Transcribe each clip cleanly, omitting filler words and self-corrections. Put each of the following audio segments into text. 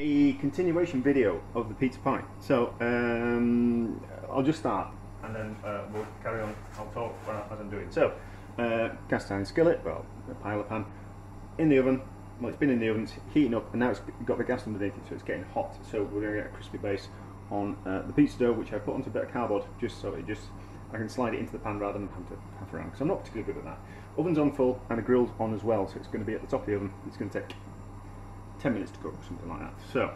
a continuation video of the pizza pie. So I'll just start and then we'll carry on. I'll talk as I'm doing. So cast iron skillet, well, a pilot pan, in the oven. Well, it's been in the oven, it's heating up, and now it's got the gas underneath it, so it's getting hot. So we're going to get a crispy base on the pizza dough, which I put onto a bit of cardboard, just so I can slide it into the pan rather than have to pass around, because I'm not particularly good at that. Oven's on full and the grill's on as well, so it's going to be at the top of the oven. It's going to take 10 minutes to cook, something like that. So,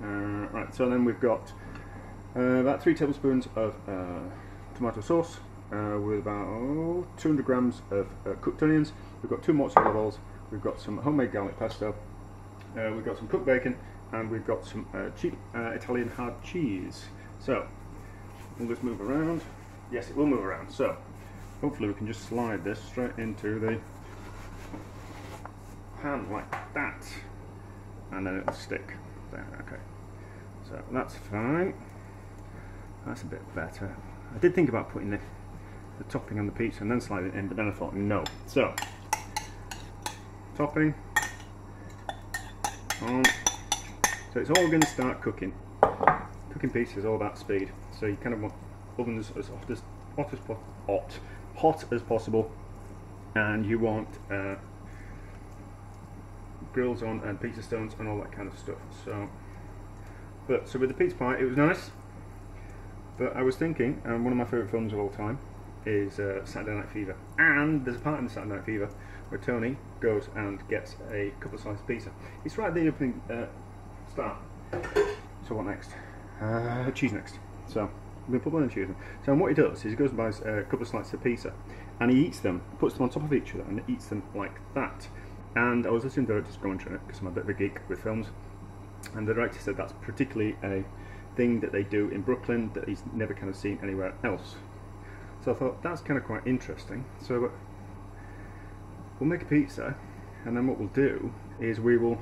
right, so then we've got about 3 tablespoons of tomato sauce with about 200 grams of cooked onions. We've got 2 mozzarella balls. We've got some homemade garlic pesto. We've got some cooked bacon, and we've got some cheap Italian hard cheese. So, we'll just move around. Yes, it will move around. So, hopefully we can just slide this straight into the pan like that, and then it'll stick there. Okay, so that's fine. That's a bit better. I did think about putting the topping on the pizza and then sliding it in, but then I thought no. So, topping on. So it's all going to start cooking. Cooking pizza is all about speed. So you kind of want ovens as hot as possible, and you want grills on and pizza stones and all that kind of stuff. So with the pizza pie, it was nice. But I was thinking, and one of my favourite films of all time is Saturday Night Fever, and there's a part in the Saturday Night Fever where Tony goes and gets a couple of slices of pizza. It's right at the opening start. So what next? Cheese next. So I'm going to put one on cheese. So what he does is he goes and buys a couple of slices of pizza, and he eats them, puts them on top of each other, and eats them like that. And I was listening to the director's commentary on it because I'm a bit of a geek with films, and the director said that's particularly a thing that they do in Brooklyn that he's never kind of seen anywhere else. So I thought that's kind of quite interesting. So we'll make a pizza, and then what we'll do is we will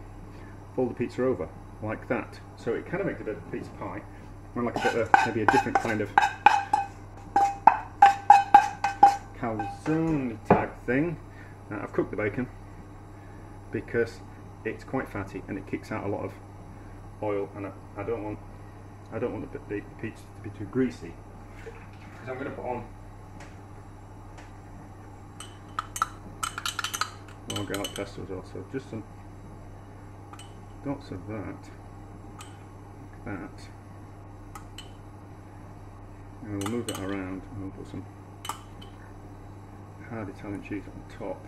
fold the pizza over like that. So it kind of makes a bit of pizza pie, or like a bit of maybe a different kind of calzone type thing. I've cooked the bacon because it's quite fatty and it kicks out a lot of oil, and I don't want the pizza to be too greasy, because I'm going to put on more garlic pesto as well. So just some dots of that, like that, and we'll move that around, and we'll put some hard Italian cheese on top.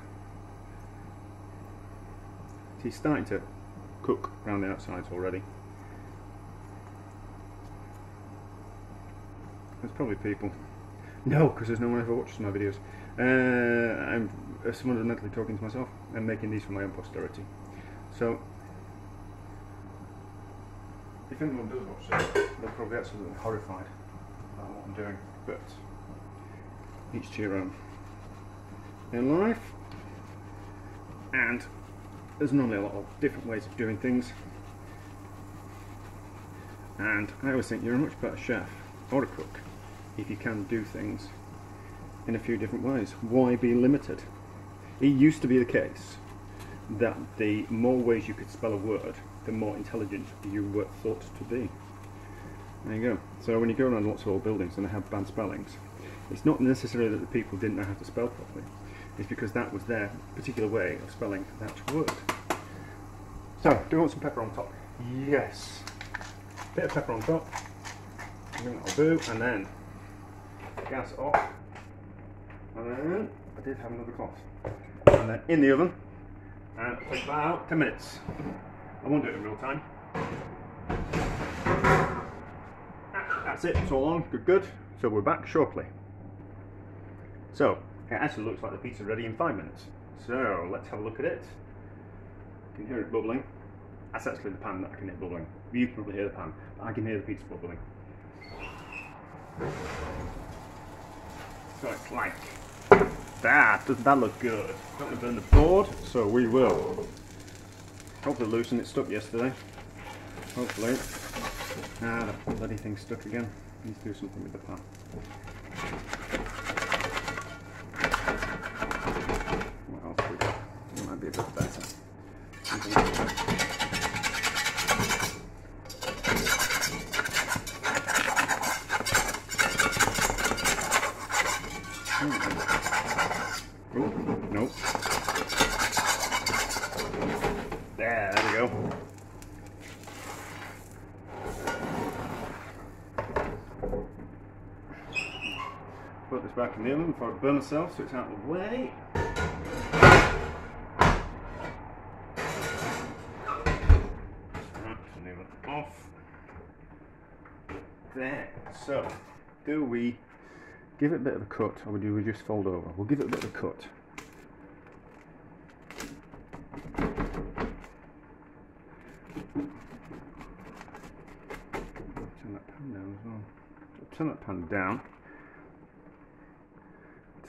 He's starting to cook around the outsides already. There's probably people. No, because there's no one ever watches my videos. I'm somewhat mentally talking to myself and making these for my own posterity. So, if anyone does watch this, they'll probably be absolutely horrified about what I'm doing. But each to your own in life. And there's normally a lot of different ways of doing things. And I always think you're a much better chef or a cook if you can do things in a few different ways. Why be limited? It used to be the case that the more ways you could spell a word, the more intelligent you were thought to be. There you go. So when you go around lots of old buildings and they have bad spellings, it's not necessarily that the people didn't know how to spell properly. It's because that was their particular way of spelling that word. So, do you want some pepper on top? Yes. Bit of pepper on top. I think that'll do. And then gas off. And then I did have another cloth. And then in the oven. And it'll take about 10 minutes. I won't do it in real time. That's it. It's all on. Good. So we're back shortly. So it actually looks like the pizza's ready in 5 minutes. So let's have a look at it. You can hear it bubbling. That's actually the pan that I can hear bubbling. You can probably hear the pan, but I can hear the pizza bubbling. So it's like that. Doesn't that look good? Don't want to burn the board, so we will hopefully loosen it. Stuck yesterday. Hopefully. Ah, the bloody thing's stuck again. Need to do something with the pan. What else we got? It might be a bit better. back in the oven before I burn myself, so it's out of the way. Turn the oven off. There. So, do we give it a bit of a cut, or do we just fold over? We'll give it a bit of a cut. Turn that pan down as well. So turn that pan down.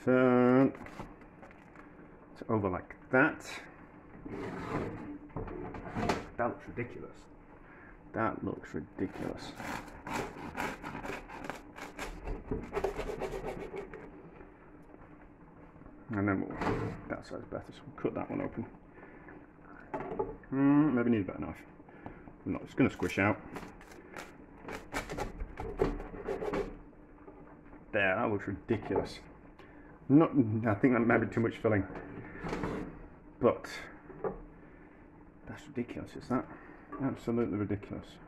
Turn it over like that. That looks ridiculous. That looks ridiculous. And then that side's better, so we'll cut that one open. Maybe need a better knife. No, it's going to squish out. There, that looks ridiculous. Not, I think that might be too much filling, but that's ridiculous. Is that absolutely ridiculous?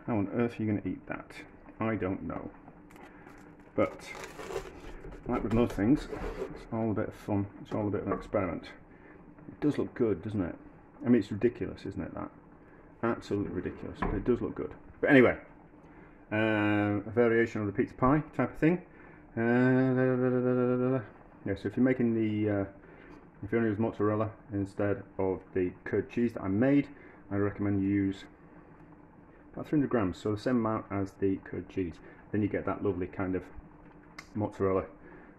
How on earth are you going to eat that? I don't know. But like with most things, it's all a bit of fun. It's all a bit of an experiment. It does look good, doesn't it? I mean, it's ridiculous, isn't it? That absolutely ridiculous, but it does look good. But anyway, a variation of the pizza pie type of thing. Yeah, so if you're making the, if you only use mozzarella instead of the curd cheese that I made, I recommend you use about 300 grams, so the same amount as the curd cheese. Then you get that lovely kind of mozzarella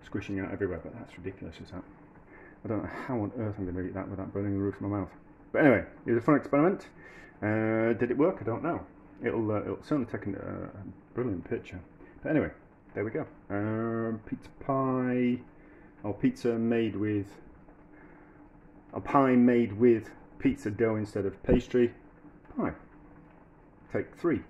squishing out everywhere, but that's ridiculous, is that? I don't know how on earth I'm going to eat that without burning the roof of my mouth. But anyway, it was a fun experiment. Did it work? I don't know. It'll certainly take a brilliant picture. But anyway, there we go. Pizza pie, or pizza made with, a pie made with pizza dough instead of pastry. Pie. Take 3.